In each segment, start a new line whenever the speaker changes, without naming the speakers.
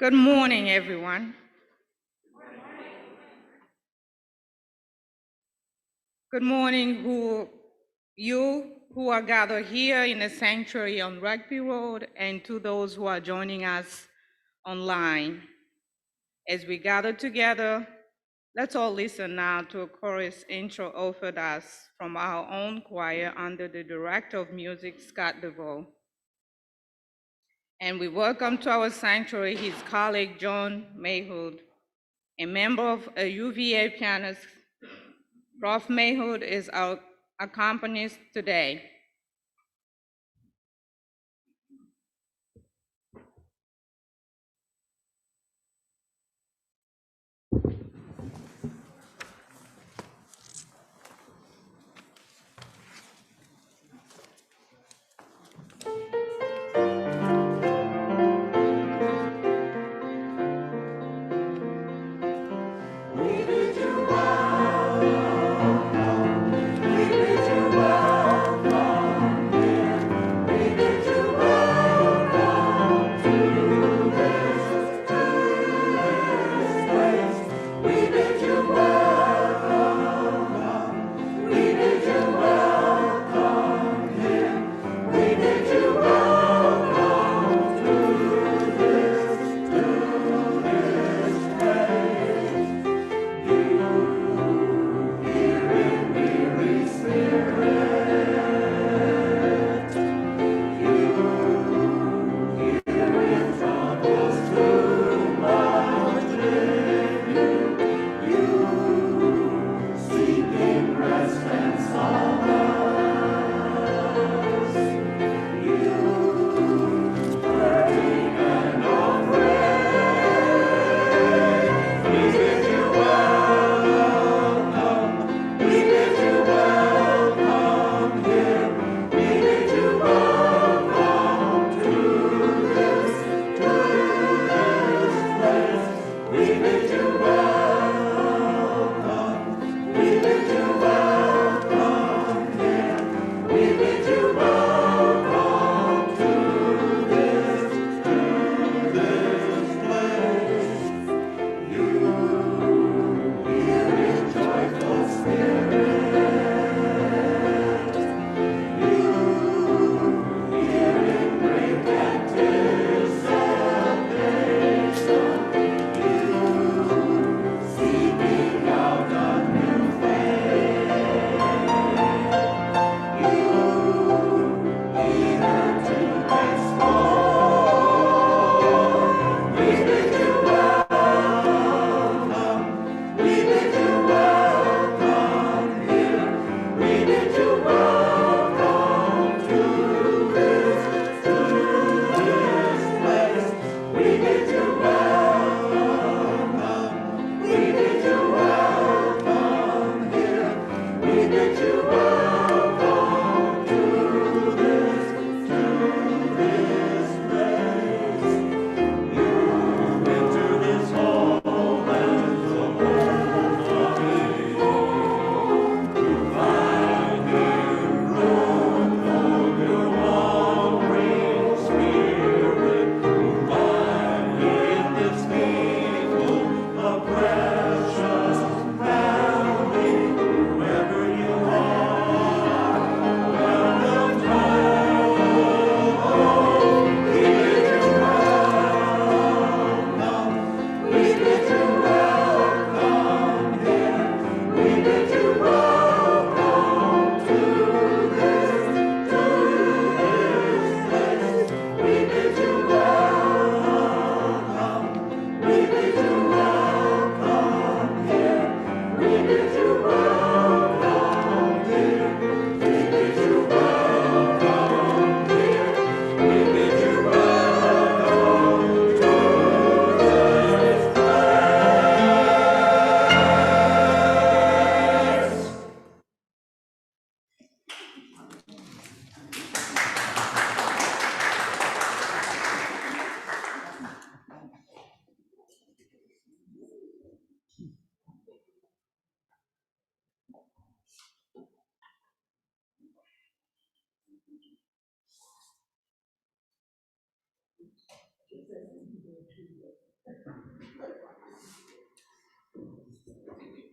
Good morning, everyone. Good morning, you who are gathered here in the sanctuary on Rugby Road, and to those who are joining us online. As we gather together, let's all listen now to a chorus intro offered us from our own choir under the director of music, Scott DeVoe. And we welcome to our sanctuary his colleague, John Mayhood, a member of a UVA pianist. Prof. Mayhood is our accompanist today.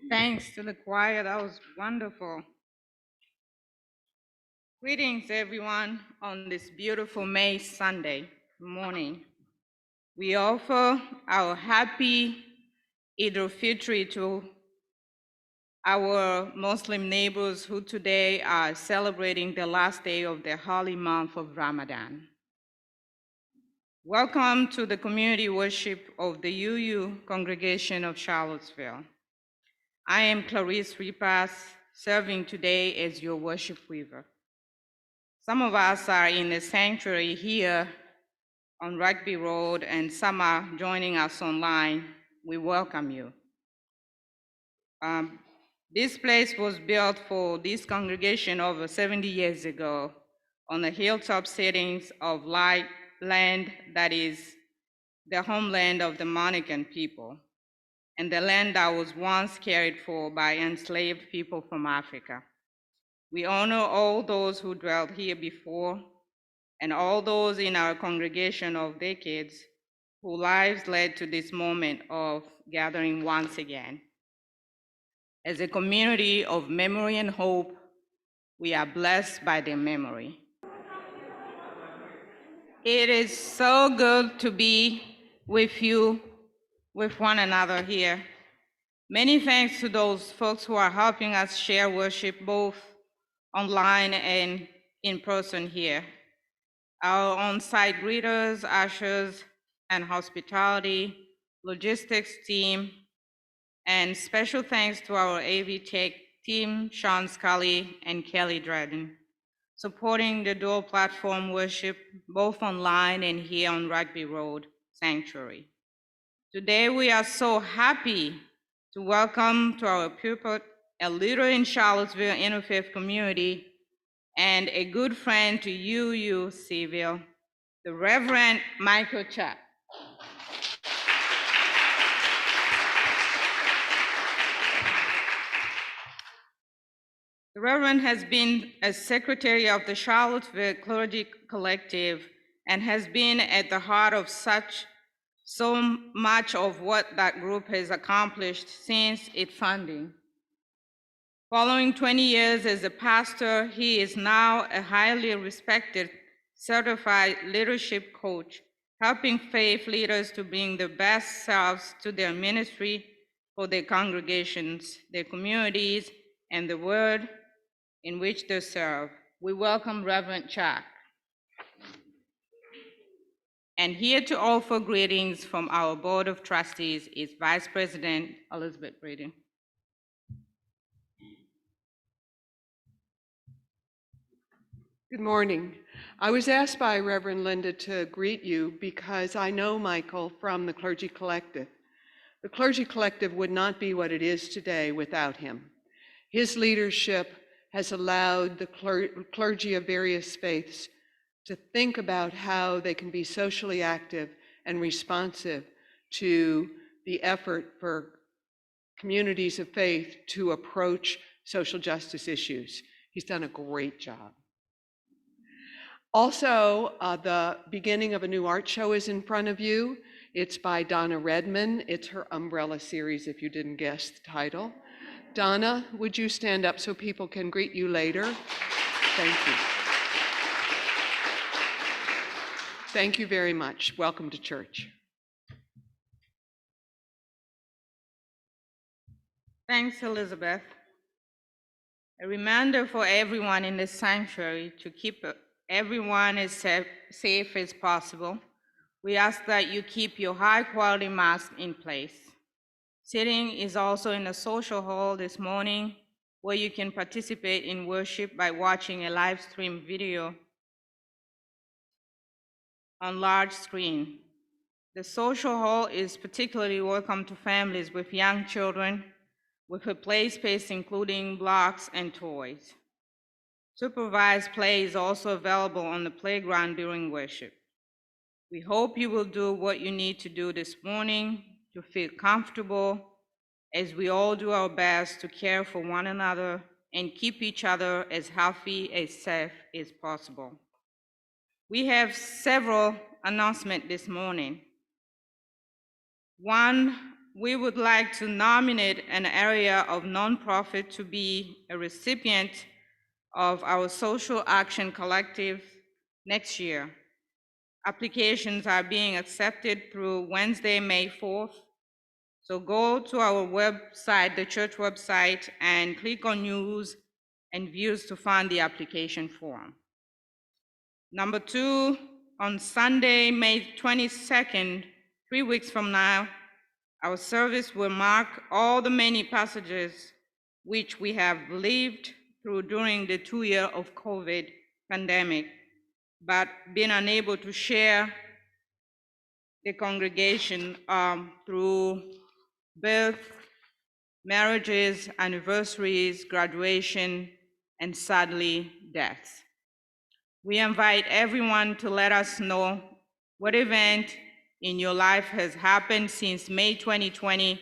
Thanks to the choir, that was wonderful. Greetings, everyone, on this beautiful May Sunday morning. We offer our happy Eid al-Fitr to our Muslim neighbors who today are celebrating the last day of the holy month of Ramadan. Welcome to the community worship of the UU congregation of Charlottesville. I am Clarice Ripas, serving today as your worship weaver. Some of us are in the sanctuary here on Rugby Road, and some are joining us online. We welcome you. This place was built for this congregation over 70 years ago on the hilltop settings of light land that is the homeland of the Monacan people, and the land that was once cared for by enslaved people from Africa. We honor all those who dwelt here before and all those in our congregation of decades whose lives led to this moment of gathering once again. As a community of memory and hope, we are blessed by their memory. It is so good to be with you, with one another here. Many thanks to those folks who are helping us share worship both online and in person here. Our on-site greeters, ushers, and hospitality, logistics team, and special thanks to our AV Tech team, Sean Scully and Kelly Dredden, supporting the dual platform worship both online and here on Rugby Road Sanctuary. Today we are so happy to welcome to our pulpit a leader in Charlottesville interfaith community and a good friend to UU Seville, the Reverend Michael Chuck. The Reverend has been a secretary of the Charlottesville Clergy Collective and has been at the heart of so much of what that group has accomplished since its founding. Following 20 years as a pastor, he is now a highly respected certified leadership coach, helping faith leaders to bring their best selves to their ministry for their congregations, their communities, and the world in which they serve. We welcome Reverend Chuck. And here to offer greetings from our Board of Trustees is Vice President Elizabeth Braden.
Good morning. I was asked by Reverend Linda to greet you because I know Michael from the Clergy Collective. The Clergy Collective would not be what it is today without him. His leadership has allowed the clergy of various faiths to think about how they can be socially active and responsive to the effort for communities of faith to approach social justice issues. He's done a great job. Also, the beginning of a new art show is in front of you. It's by Donna Redman. It's her Umbrella series, if you didn't guess the title. Donna, would you stand up so people can greet you later? Thank you. Thank you very much. Welcome to church.
Thanks, Elizabeth. A reminder for everyone in the sanctuary to keep everyone as safe as possible. We ask that you keep your high-quality mask in place. Seating is also in the social hall this morning, where you can participate in worship by watching a live stream video on large screen. The social hall is particularly welcome to families with young children, with a play space including blocks and toys. Supervised play is also available on the playground during worship. We hope you will do what you need to do this morning to feel comfortable as we all do our best to care for one another and keep each other as healthy and safe as possible. We have several announcements this morning. One, we would like to nominate an area of nonprofit to be a recipient of our Social Action Collective next year. Applications are being accepted through Wednesday, May 4th. So go to our website, the church website, and click on News and Views to find the application form. Number two, on Sunday, May 22nd, 3 weeks from now, our service will mark all the many passages which we have lived through during the 2 years of COVID pandemic, but been unable to share the congregation through birth, marriages, anniversaries, graduation, and sadly, deaths. We invite everyone to let us know what event in your life has happened since May 2020,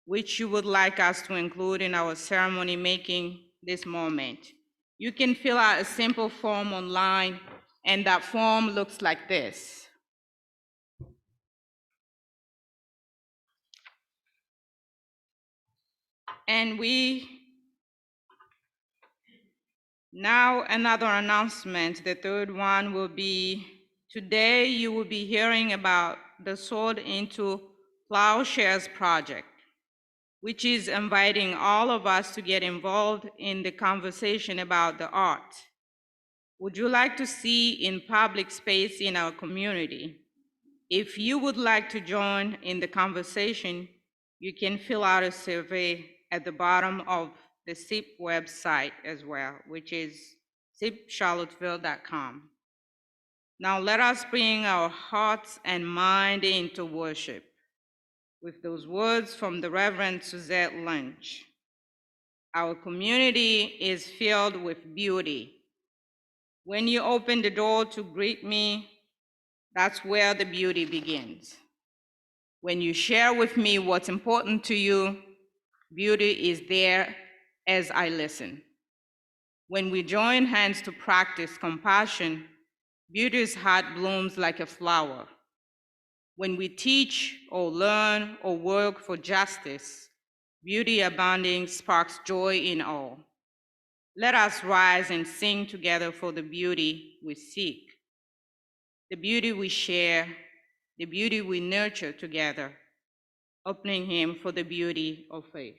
which you would like us to include in our ceremony making this moment. You can fill out a simple form online, and that form looks like this. And now another announcement. The third one will be, today you will be hearing about the Sword into Plowshares project, which is inviting all of us to get involved in the conversation about the art. Would you like to see in public space in our community? If you would like to join in the conversation, you can fill out a survey at the bottom of the SIP website as well, which is sipcharlottesville.com. Now let us bring our hearts and mind into worship with those words from the Reverend Suzette Lynch. Our community is filled with beauty. When you open the door to greet me, that's where the beauty begins. When you share with me what's important to you, beauty is there as I listen. When we join hands to practice compassion, beauty's heart blooms like a flower. When we teach or learn or work for justice, beauty abounding sparks joy in all. Let us rise and sing together for the beauty we seek, the beauty we share, the beauty we nurture together, opening Him for the beauty of faith.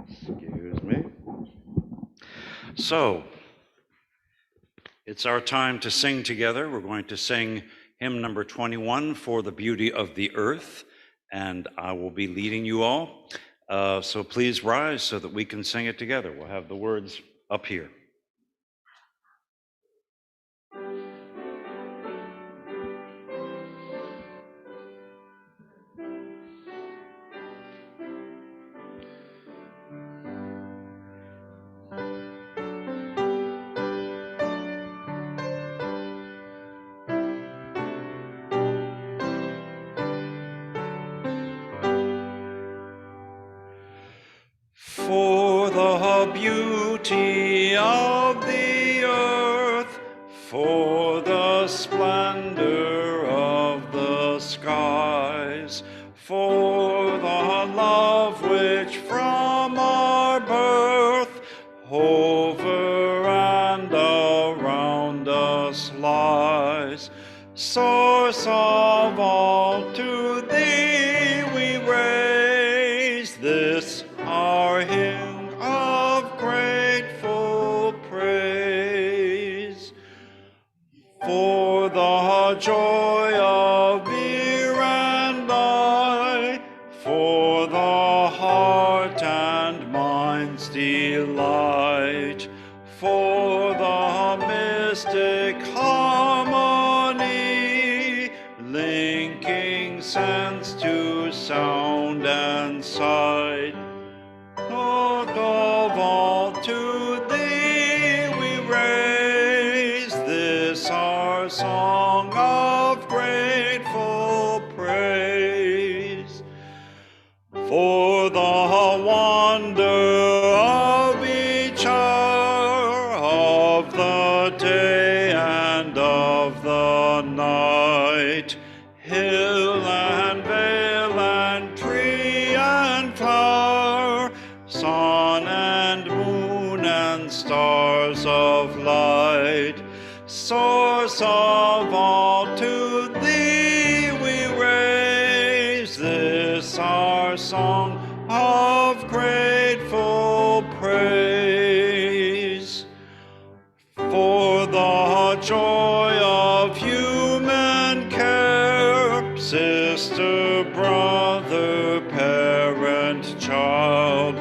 Excuse me. So, it's our time to sing together. We're going to sing hymn number 21, For the Beauty of the Earth, and I will be leading you all. So please rise so that we can sing it together. We'll have the words up here. For the beauty of the earth, for the splendor of the skies, for the love which from our birth over and around us lies, source of all, to thee we raise this our hymn of grateful praise. For the joy of ear and eye, for the heart and mind's delight, for the mystic harmony, linking sense to sound and sight. Lord of all, to thee we raise this our song of grateful praise. For the hill and vale and tree and flower, sun and moon and stars of light, source of all, to thee we raise this our song of grateful praise. For the joy of human care, sister, brother, parent, child,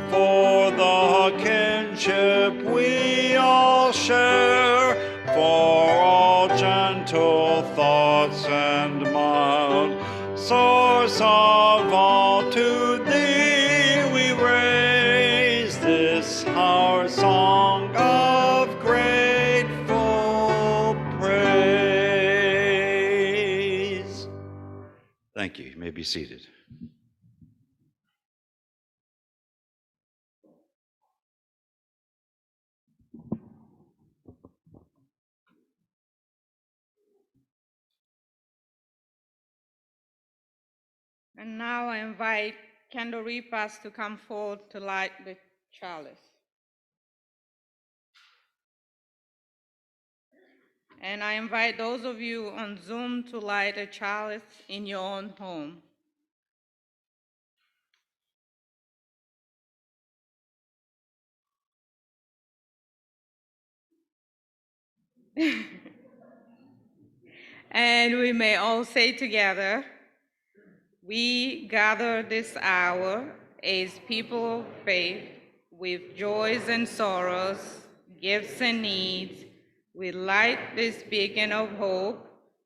for the kinship we all share, for all gentle thoughts and mild, source of all, to thee we raise this our song of grateful praise. Thank you. You may be seated.
And now I invite candle reapers to come forward to light the chalice. And I invite those of you on Zoom to light a chalice in your own home. And we may all say together, we gather this hour as people of faith with joys and sorrows, gifts and needs. We light this beacon of hope,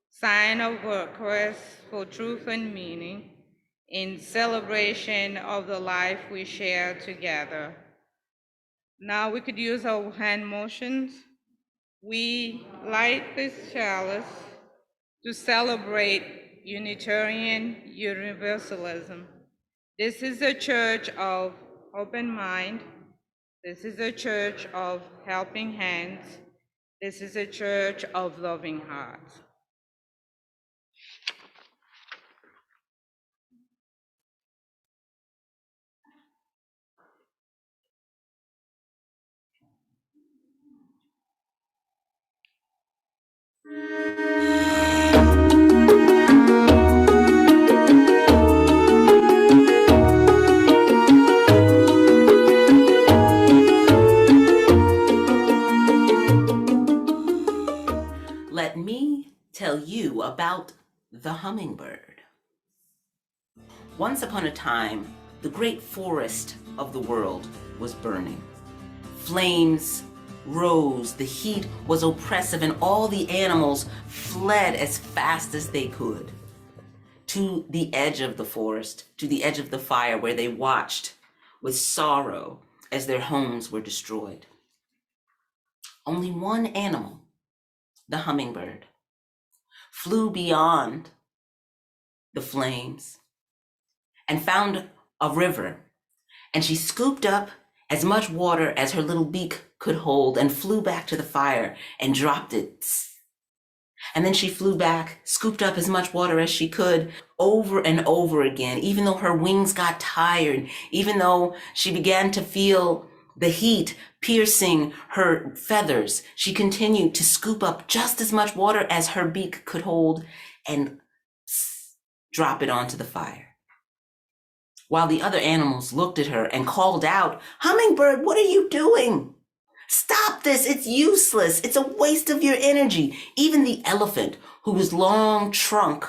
sign of request for truth and meaning, in celebration of the life we share together. Now we could use our hand motions. We light this chalice to celebrate Unitarian Universalism. This is a church of open mind. This is a church of helping hands. This is a church of loving hearts.
Let me tell you about the hummingbird. Once upon a time, the great forest of the world was burning. Flames rose, the heat was oppressive, and all the animals fled as fast as they could to the edge of the forest, to the edge of the fire, where they watched with sorrow as their homes were destroyed. Only one animal, the hummingbird, flew beyond the flames and found a river, and she scooped up as much water as her little beak could hold and flew back to the fire and dropped it. And then she flew back, scooped up as much water as she could over and over again, even though her wings got tired, even though she began to feel the heat piercing her feathers. She continued to scoop up just as much water as her beak could hold and drop it onto the fire. While the other animals looked at her and called out, "Hummingbird, what are you doing? Stop this, it's useless, it's a waste of your energy." Even the elephant, whose long trunk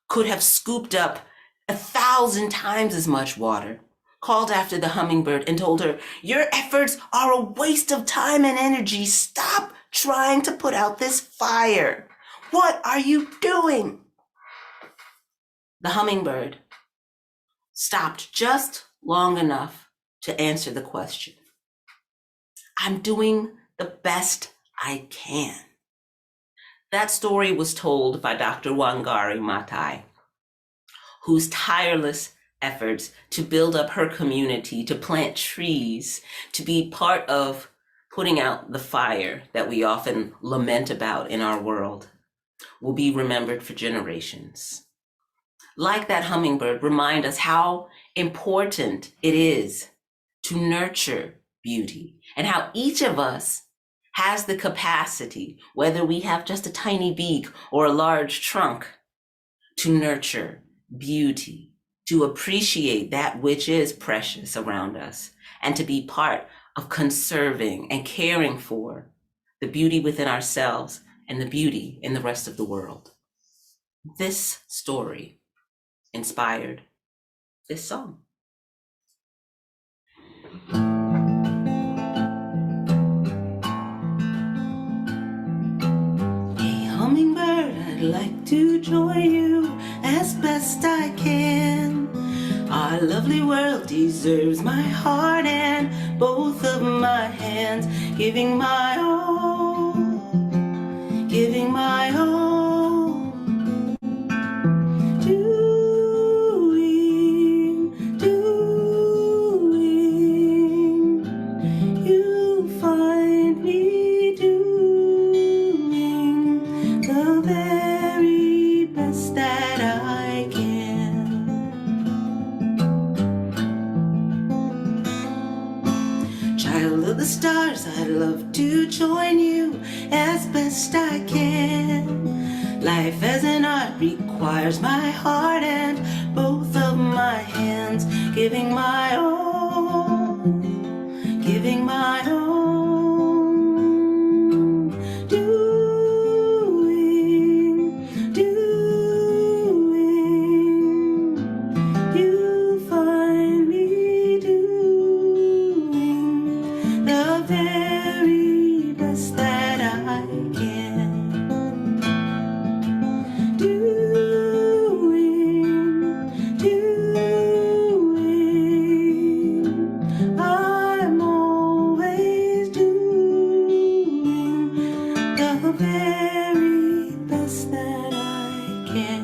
could have scooped up 1,000 times as much water, called after the hummingbird and told her, "Your efforts are a waste of time and energy. Stop trying to put out this fire. What are you doing?" The hummingbird stopped just long enough to answer the question. "I'm doing the best I can." That story was told by Dr. Wangari Maathai, whose tireless efforts to build up her community, to plant trees, to be part of putting out the fire that we often lament about in our world, will be remembered for generations. Like that hummingbird, remind us how important it is to nurture beauty and how each of us has the capacity, whether we have just a tiny beak or a large trunk, to nurture beauty, to appreciate that which is precious around us, and to be part of conserving and caring for the beauty within ourselves and the beauty in the rest of the world. This story inspired this song. Hey, hummingbird, I'd like to join you as best I can. Our lovely world deserves my heart and both of my hands, giving my all, giving my all. You find me doing the very best that I can. Child of the stars, I'd love to join you as best I can. Life as an art requires my heart and both of my hands, giving my all, giving my all. You find me doing the very best that I can. I'm always doing the very best that I can.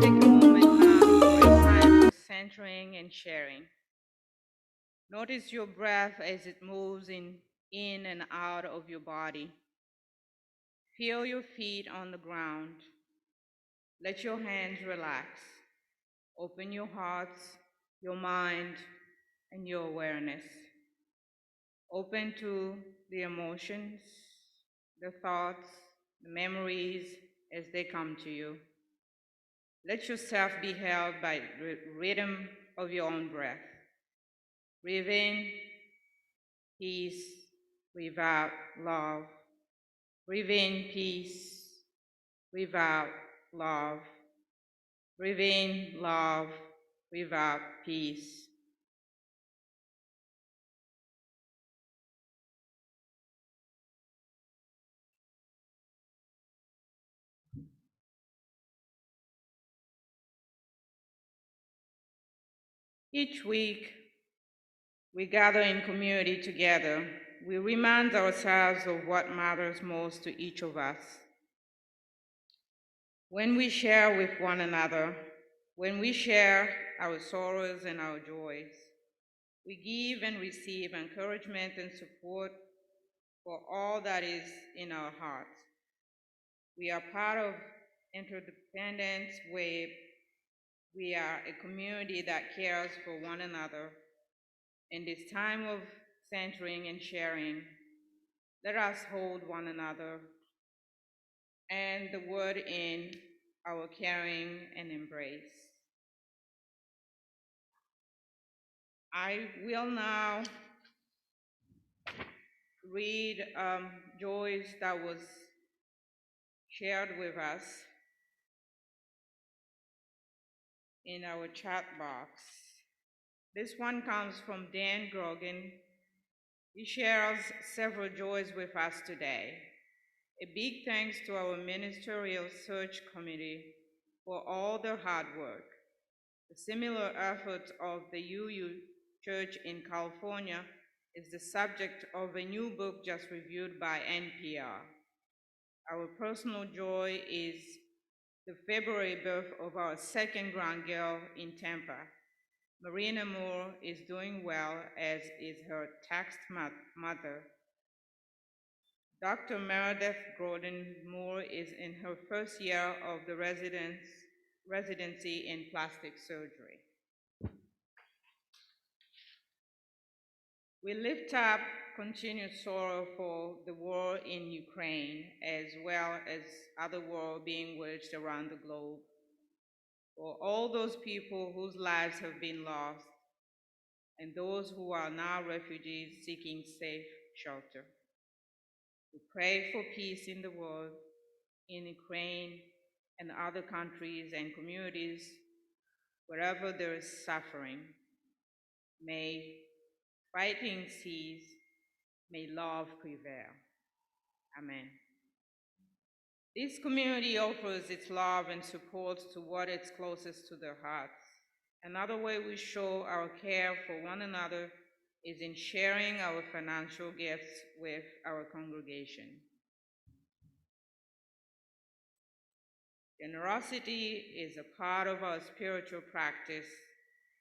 Take a moment now for a time of centering and sharing. Notice your breath as it moves in and out of your body. Feel your feet on the ground. Let your hands relax. Open your hearts, your mind, and your awareness. Open to the emotions, the thoughts, the memories as they come to you. Let yourself be held by the rhythm of your own breath. Breathe in, peace, breathe out, love. Breathe in, peace, breathe out, love. Breathe in, love, breathe out, peace. Each week, we gather in community together. We remind ourselves of what matters most to each of us. When we share with one another, when we share our sorrows and our joys, we give and receive encouragement and support for all that is in our hearts. We are part of Interdependence Wave. We are a community that cares for one another. In this time of centering and sharing, let us hold one another and the word in our caring and embrace. I will now read Joyce that was shared with us in our chat box. This one comes from Dan Grogan. He shares several joys with us today. A big thanks to our ministerial search committee for all their hard work. The similar efforts of the UU Church in California is the subject of a new book just reviewed by NPR. Our personal joy is the February birth of our second grandgirl in Tampa. Marina Moore is doing well, as is her taxed mother. Dr. Meredith Gordon Moore is in her first year of the residency in plastic surgery. We lift up continued sorrow for the war in Ukraine, as well as other war being waged around the globe, for all those people whose lives have been lost, and those who are now refugees seeking safe shelter. We pray for peace in the world, in Ukraine and other countries and communities, wherever there is suffering. May fighting cease, may love prevail. Amen. This community offers its love and support to what is closest to their hearts. Another way we show our care for one another is in sharing our financial gifts with our congregation. Generosity is a part of our spiritual practice,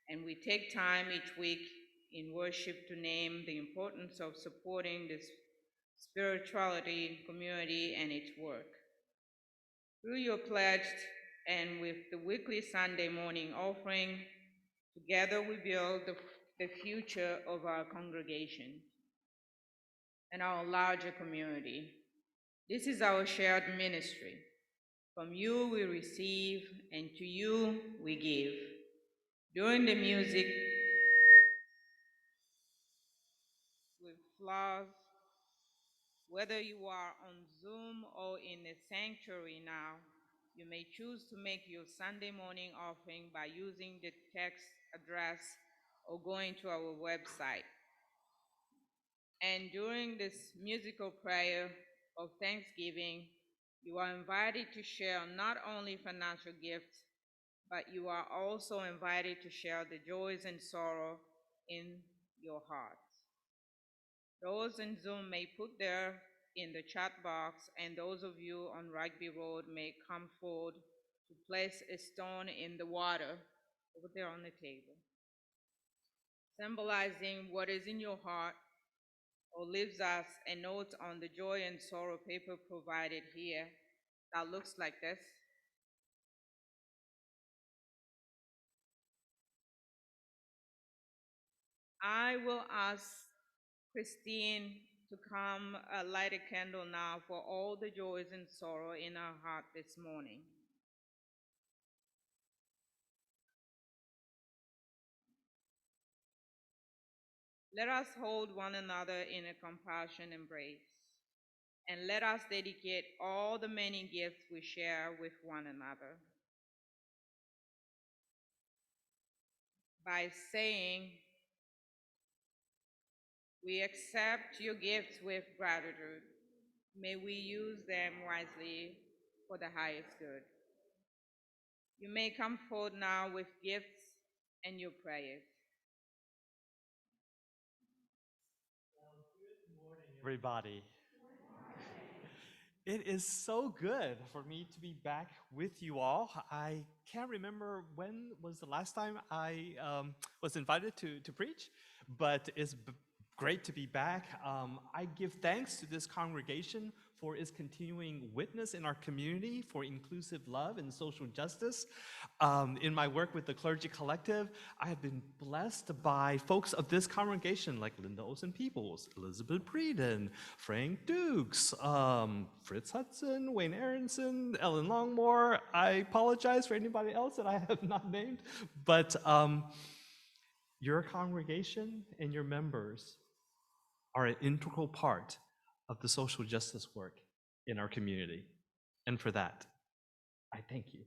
and we take time each week in worship to name the importance of supporting this spirituality, community, and its work. Through your pledge and with the weekly Sunday morning offering, together we build the future of our congregation and our larger community. This is our shared ministry. From you we receive, and to you we give. During the music, with flowers, whether you are on Zoom or in the sanctuary now, you may choose to make your Sunday morning offering by using the text address or going to our website. And during this musical prayer of thanksgiving, you are invited to share not only financial gifts, but you are also invited to share the joys and sorrow in your heart. Those in Zoom may put there in the chat box, and those of you on Rugby Road may come forward to place a stone in the water over there on the table, symbolizing what is in your heart, or leaves us a note on the joy and sorrow paper provided here that looks like this. I will ask Christine to come light a candle now for all the joys and sorrow in our heart this morning. Let us hold one another in a compassion embrace, and let us dedicate all the many gifts we share with one another by saying, we accept your gifts with gratitude. May we use them wisely for the highest good. You may come forward now with gifts and your prayers.
Everybody. It is so good for me to be back with you all. I can't remember when was the last time I was invited to preach, but it's great to be back. I give thanks to this congregation for its continuing witness in our community for inclusive love and social justice. In my work with the Clergy Collective, I have been blessed by folks of this congregation like Linda Olsen-Peoples, Elizabeth Breeden, Frank Dukes, Fritz Hudson, Wayne Aronson, Ellen Longmore. I apologize for anybody else that I have not named, but your congregation and your members are an integral part of the social justice work in our community. And for that, I thank you.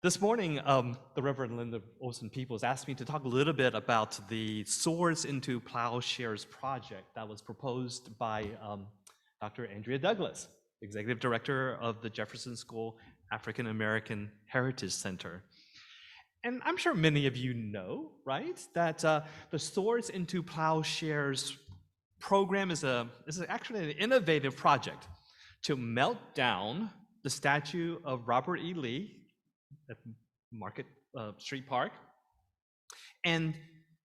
This morning, the Reverend Linda Olsen-Peoples asked me to talk a little bit about the Swords into Plowshares project that was proposed by Dr. Andrea Douglas, Executive Director of the Jefferson School African American Heritage Center. And I'm sure many of you know, right, that the Swords into Plowshares program is actually an innovative project to melt down the statue of Robert E. Lee at Market Street Park and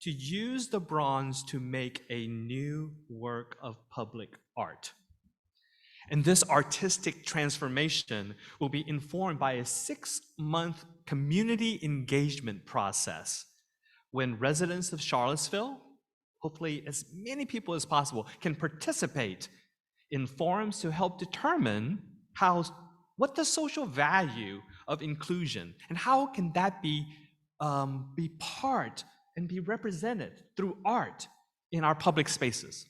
to use the bronze to make a new work of public art. And this artistic transformation will be informed by a 6-month community engagement process when residents of Charlottesville, hopefully as many people as possible, can participate in forums to help determine what the social value of inclusion and how can that be part and be represented through art in our public spaces.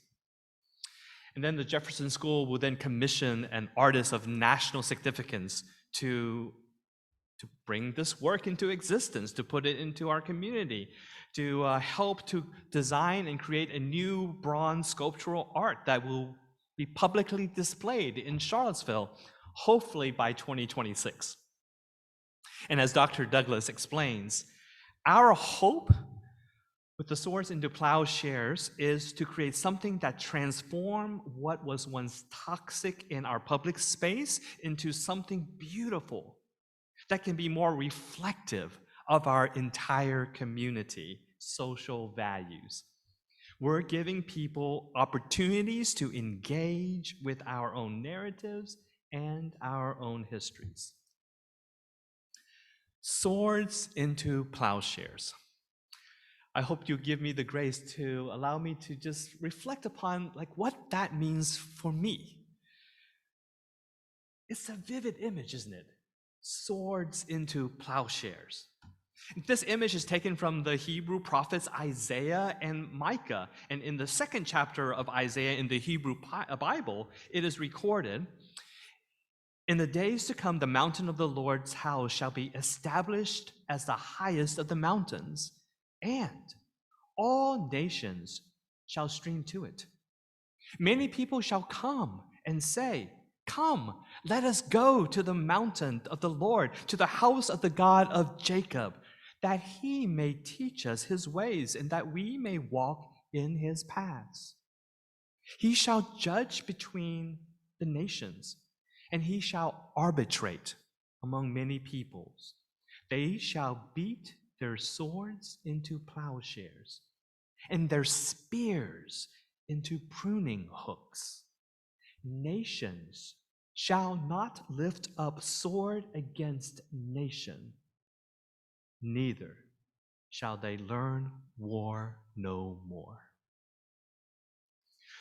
And then the Jefferson School will then commission an artist of national significance to bring this work into existence, to put it into our community, to help to design and create a new bronze sculptural art that will be publicly displayed in Charlottesville, hopefully by 2026. And as Dr. Douglas explains, our hope with the Swords into Plowshares is to create something that transforms what was once toxic in our public space into something beautiful that can be more reflective of our entire community, social values. We're giving people opportunities to engage with our own narratives and our own histories. Swords into Plowshares. I hope you give me the grace to allow me to just reflect upon what that means for me. It's a vivid image, isn't it? Swords into plowshares. This image is taken from the Hebrew prophets Isaiah and Micah. And in the 2nd chapter of Isaiah in the Hebrew Bible, it is recorded, "In the days to come, the mountain of the Lord's house shall be established as the highest of the mountains, and all nations shall stream to it. Many people shall come and say, 'Come, let us go to the mountain of the Lord, to the house of the God of Jacob, that he may teach us his ways and that we may walk in his paths. He shall judge between the nations, and he shall arbitrate among many peoples. They shall beat their swords into plowshares and their spears into pruning hooks. Nations shall not lift up sword against nation, neither shall they learn war no more."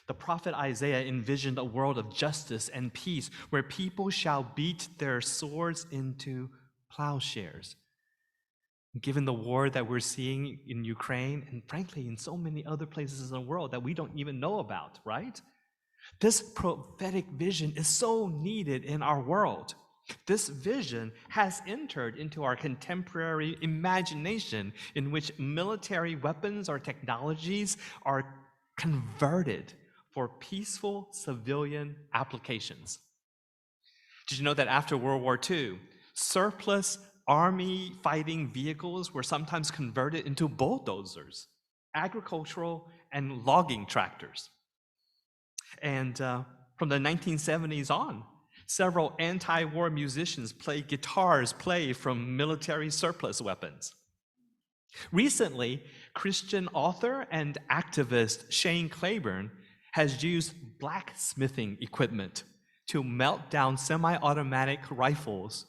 The prophet Isaiah envisioned a world of justice and peace where people shall beat their swords into plowshares. Given the war that we're seeing in Ukraine, and frankly in so many other places in the world that we don't even know about, right? This prophetic vision is so needed in our world. This vision has entered into our contemporary imagination, in which military weapons or technologies are converted for peaceful civilian applications. Did you know that after World War II, surplus army fighting vehicles were sometimes converted into bulldozers, agricultural and logging tractors? And from the 1970s on, several anti-war musicians play guitars from military surplus weapons. Recently, Christian author and activist Shane Claiborne has used blacksmithing equipment to melt down semi-automatic rifles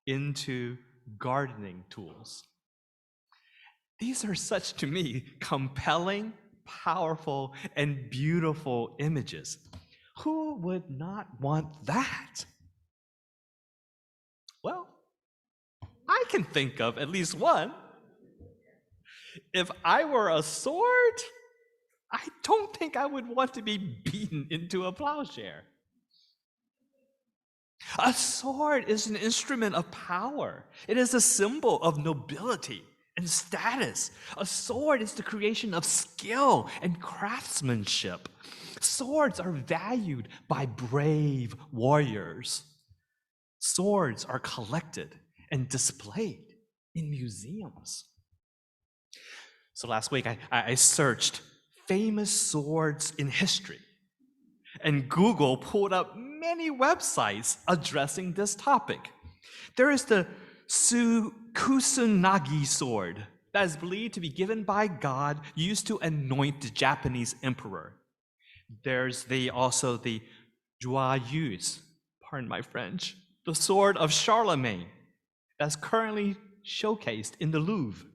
into gardening tools. These are such, to me, compelling, powerful, and beautiful images. Who would not want that? Well, I can think of at least one. If I were a sword, I don't think I would want to be beaten into a plowshare. A sword is an instrument of power. It is a symbol of nobility and status. A sword is the creation of skill and craftsmanship. Swords are valued by brave warriors. Swords are collected and displayed in museums. So last week, I searched famous swords in history, and Google pulled up many websites addressing this topic. There is the Kusunagi sword that is believed to be given by God, used to anoint the Japanese emperor. There's also the Joyeuse, pardon my French, the sword of Charlemagne that's currently showcased in the Louvre.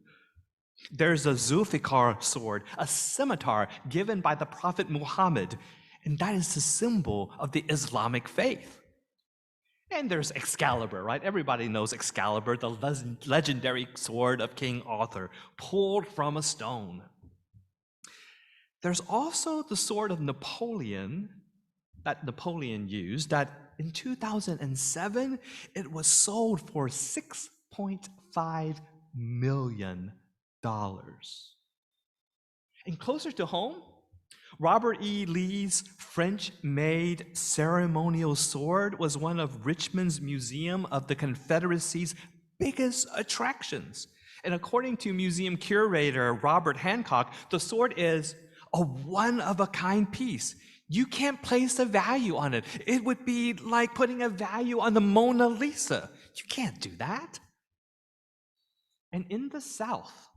There's a Zulfikar sword, a scimitar given by the Prophet Muhammad, and that is the symbol of the Islamic faith. And there's Excalibur, right? Everybody knows Excalibur, the legendary sword of King Arthur, pulled from a stone. There's also the sword of Napoleon that Napoleon used, that in 2007, it was sold for $6.5 million. And closer to home, Robert E. Lee's French-made ceremonial sword was one of Richmond's Museum of the Confederacy's biggest attractions. And according to museum curator Robert Hancock, the sword is a one-of-a-kind piece. You can't place a value on it. It would be like putting a value on the Mona Lisa. You can't do that. And in the South,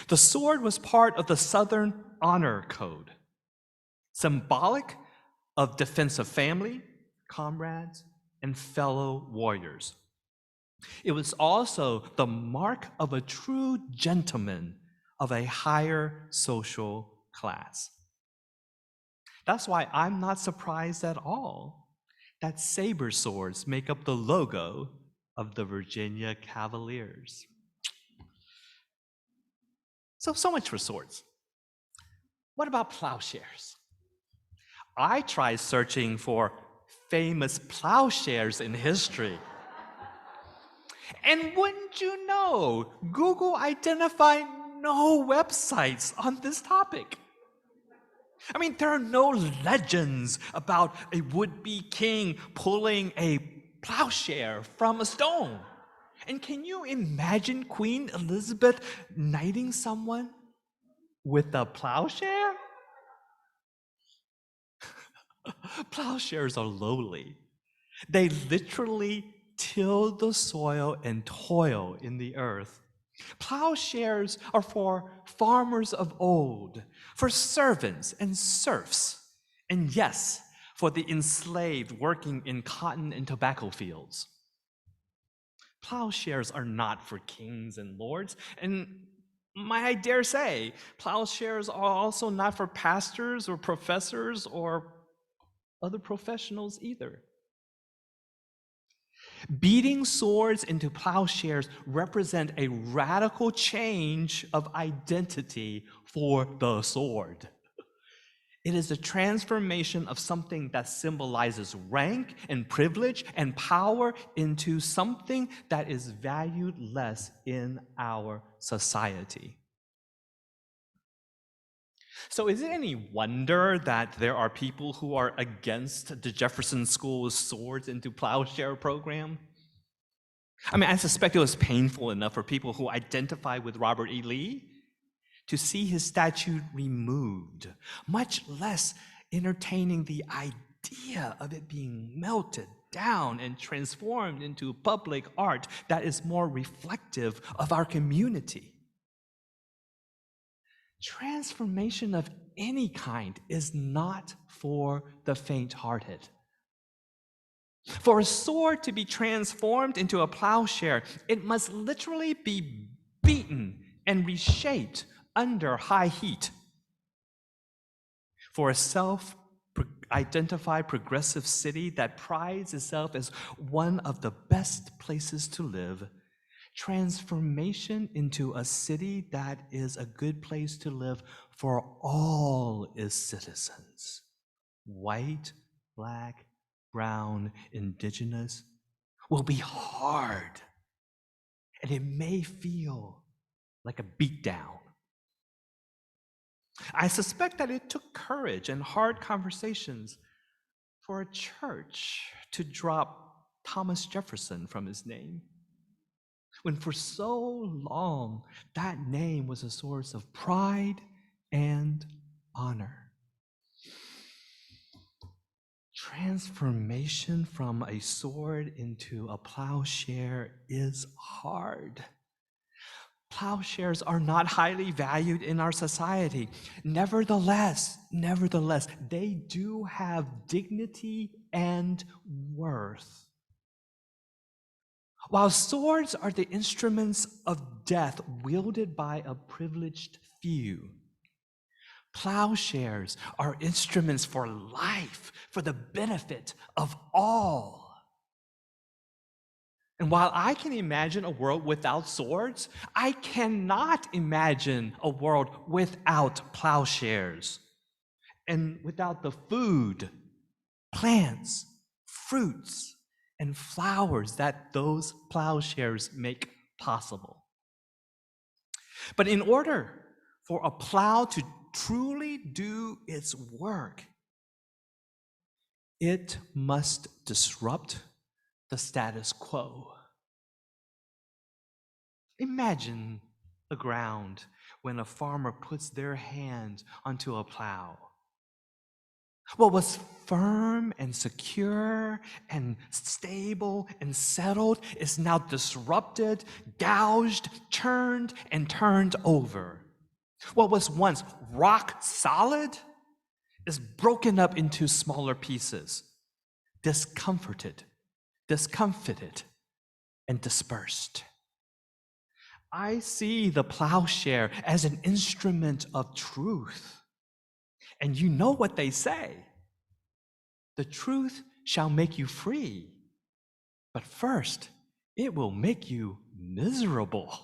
the sword was part of the Southern Honor Code, symbolic of defense of family, comrades, and fellow warriors. It was also the mark of a true gentleman of a higher social class. That's why I'm not surprised at all that saber swords make up the logo of the Virginia Cavaliers. So much for swords. What about plowshares? I tried searching for famous plowshares in history. And wouldn't you know, Google identified no websites on this topic. I mean, there are no legends about a would-be king pulling a plowshare from a stone. And can you imagine Queen Elizabeth knighting someone with a plowshare? Plowshares are lowly. They literally till the soil and toil in the earth. Plowshares are for farmers of old, for servants and serfs, and yes, for the enslaved working in cotton and tobacco fields. Plowshares are not for kings and lords, and I dare say, plowshares are also not for pastors or professors or other professionals either. Beating swords into plowshares represent a radical change of identity for the sword. It is a transformation of something that symbolizes rank and privilege and power into something that is valued less in our society. So is it any wonder that there are people who are against the Jefferson School's Swords into Plowshare program? I mean, I suspect it was painful enough for people who identify with Robert E. Lee to see his statue removed, much less entertaining the idea of it being melted down and transformed into public art that is more reflective of our community. Transformation of any kind is not for the faint-hearted. For a sword to be transformed into a plowshare, it must literally be beaten and reshaped under high heat. For a self-identified progressive city that prides itself as one of the best places to live, transformation into a city that is a good place to live for all its citizens, white, black, brown, indigenous, will be hard. And it may feel like a beatdown. I suspect that it took courage and hard conversations for a church to drop Thomas Jefferson from his name. when for so long that name was a source of pride and honor. Transformation from a sword into a plowshare is hard. Plowshares are not highly valued in our society. Nevertheless, they do have dignity and worth. While swords are the instruments of death wielded by a privileged few, plowshares are instruments for life, for the benefit of all. And while I can imagine a world without swords, I cannot imagine a world without plowshares and without the food, plants, fruits, and flowers that those plowshares make possible. But in order for a plow to truly do its work, it must disrupt the status quo. Imagine the ground when a farmer puts their hand onto a plow. What was firm and secure and stable and settled is now disrupted, gouged, turned, and turned over. What was once rock solid is broken up into smaller pieces, discomfited, and dispersed. I see the plowshare as an instrument of truth. And you know what they say. The truth shall make you free, but first, it will make you miserable.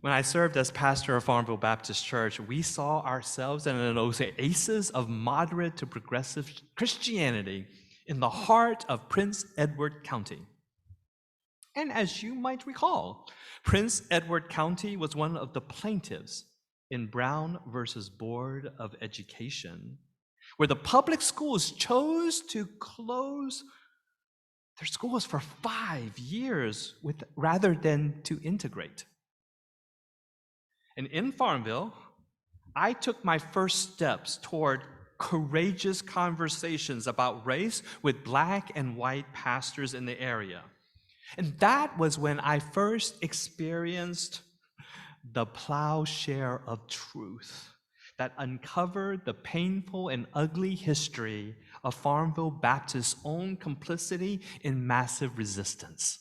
When I served as pastor of Farmville Baptist Church, we saw ourselves in an oasis of moderate to progressive Christianity in the heart of Prince Edward County. And as you might recall, Prince Edward County was one of the plaintiffs in Brown versus Board of Education, where the public schools chose to close their schools for 5 years rather than to integrate. And in Farmville, I took my first steps toward courageous conversations about race with Black and white pastors in the area. And that was when I first experienced the plowshare of truth that uncovered the painful and ugly history of Farmville Baptist's own complicity in massive resistance.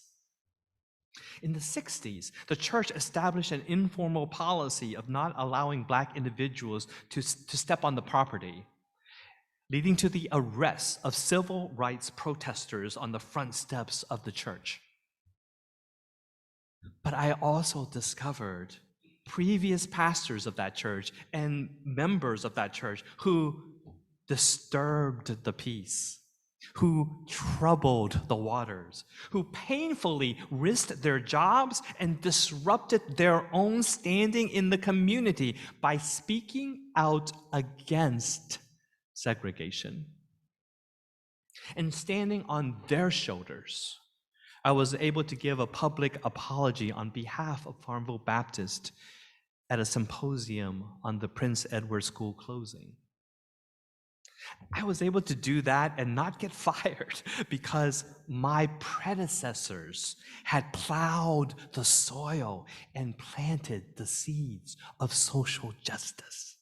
In the 60s, the church established an informal policy of not allowing Black individuals to step on the property, leading to the arrest of civil rights protesters on the front steps of the church. But I also discovered previous pastors of that church and members of that church who disturbed the peace, who troubled the waters, who painfully risked their jobs and disrupted their own standing in the community by speaking out against segregation. And standing on their shoulders, I was able to give a public apology on behalf of Farmville Baptist at a symposium on the Prince Edward School closing. I was able to do that and not get fired because my predecessors had plowed the soil and planted the seeds of social justice.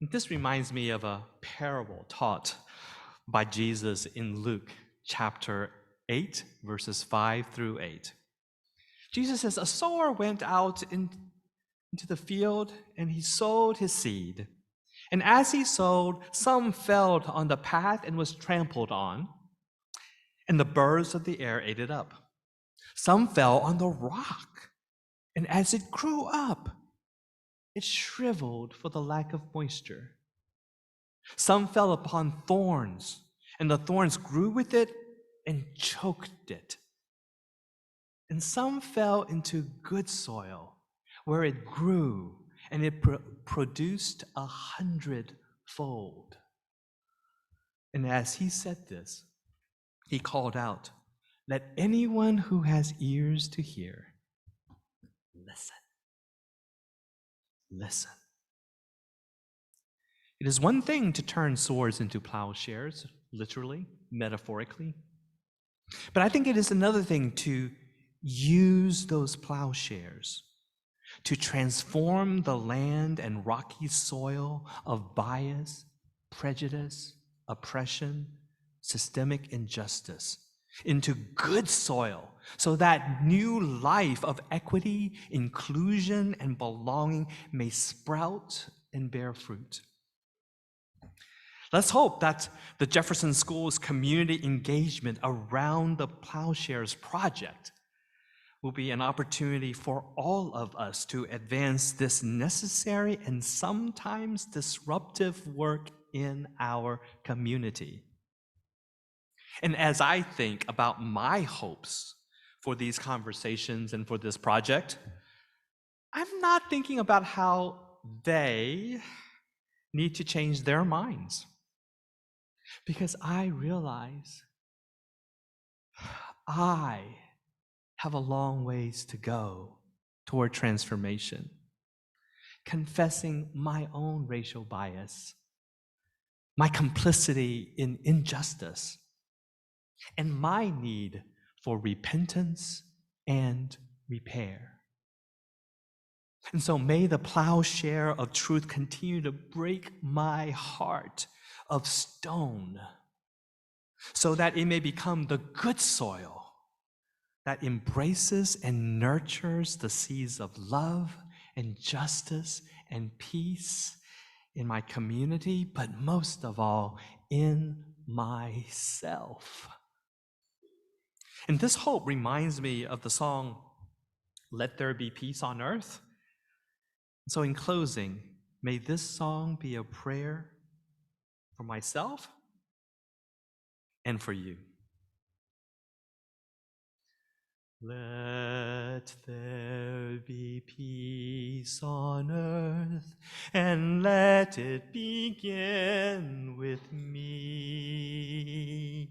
This reminds me of a parable taught by Jesus in Luke chapter 8, verses 5 through 8. Jesus says, a sower went out into the field and he sowed his seed. And as he sowed, some fell on the path and was trampled on, and the birds of the air ate it up. Some fell on the rock, and as it grew up, it shriveled for the lack of moisture. Some fell upon thorns, and the thorns grew with it and choked it. And some fell into good soil, where it grew, and it produced 100-fold. And as he said this, he called out, "Let anyone who has ears to hear listen." Listen. It is one thing to turn swords into plowshares, literally, metaphorically. But I think it is another thing to use those plowshares to transform the land and rocky soil of bias, prejudice, oppression, systemic injustice into good soil so that new life of equity, inclusion, and belonging may sprout and bear fruit. Let's hope that the Jefferson School's community engagement around the Plowshares project will be an opportunity for all of us to advance this necessary and sometimes disruptive work in our community. And as I think about my hopes for these conversations and for this project, I'm not thinking about how they need to change their minds. Because I realize I have a long ways to go toward transformation, confessing my own racial bias, my complicity in injustice, and my need for repentance and repair. And so may the plowshare of truth continue to break my heart of stone so that it may become the good soil that embraces and nurtures the seeds of love and justice and peace in my community, but most of all, in myself. And this hope reminds me of the song, "Let There Be Peace on Earth." So in closing, may this song be a prayer for myself and for you. Let there be peace on earth, and let it begin with me.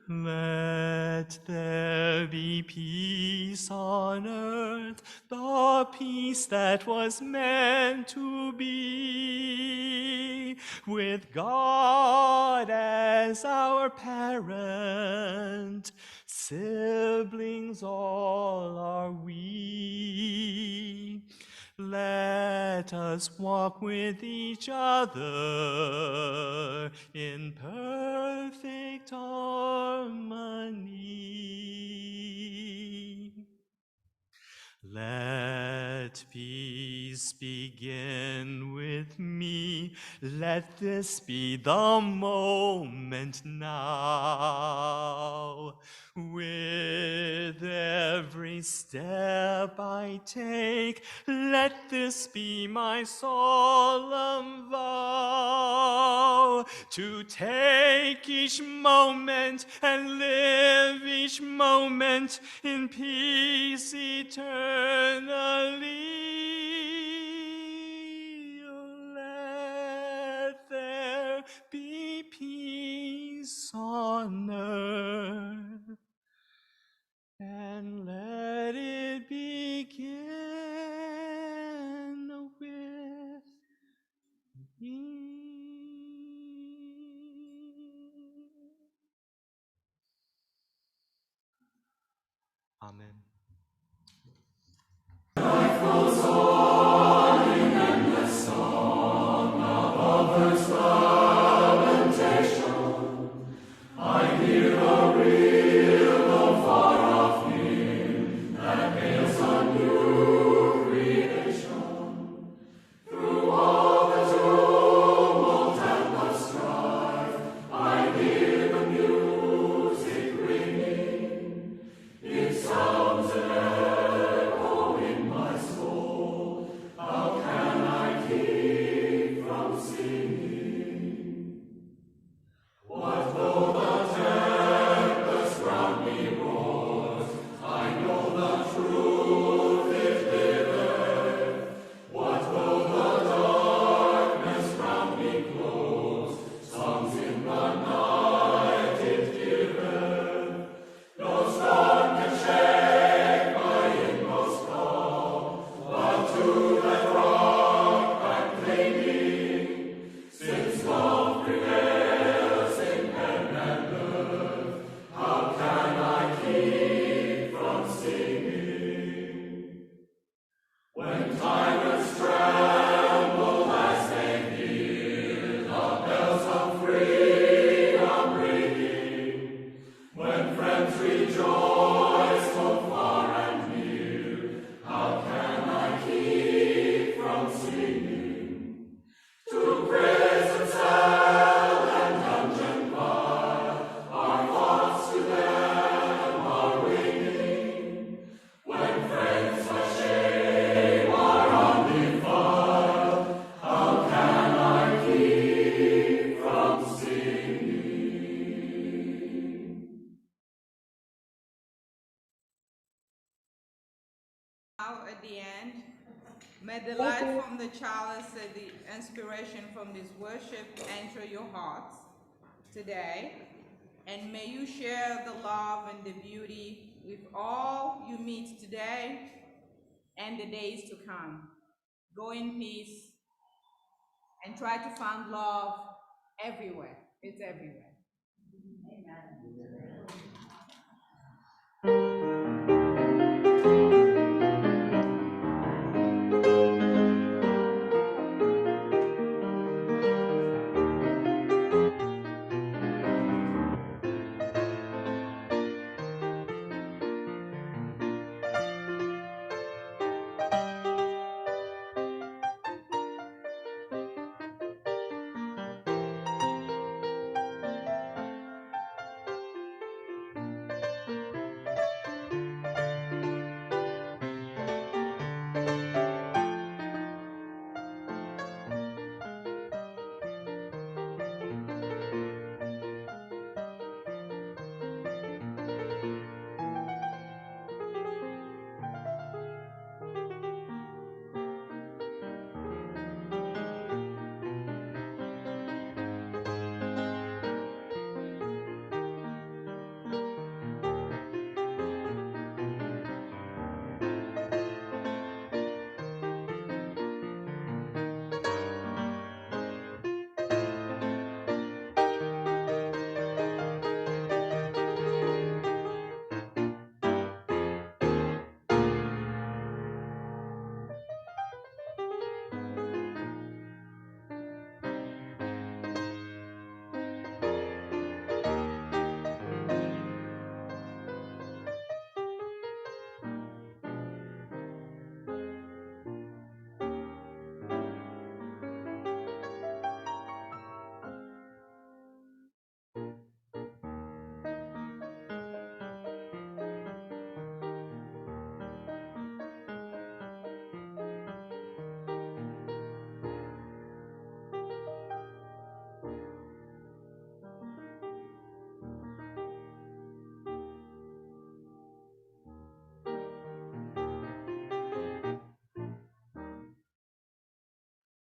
Let there be peace on earth, the peace that was meant to be, with God as our parent, siblings all are we. Let us walk with each other in perfect harmony. Let peace begin with me. Let this be the moment now. With every step I take, let this be my solemn vow, to take each moment and live each moment in peace eternally. Let there be peace on earth, and let it begin with me. Amen.
May the light from the chalice and the inspiration from this worship enter your hearts today, and may you share the love and the beauty with all you meet today and the days to come. Go in peace and try to find love everywhere. It's everywhere.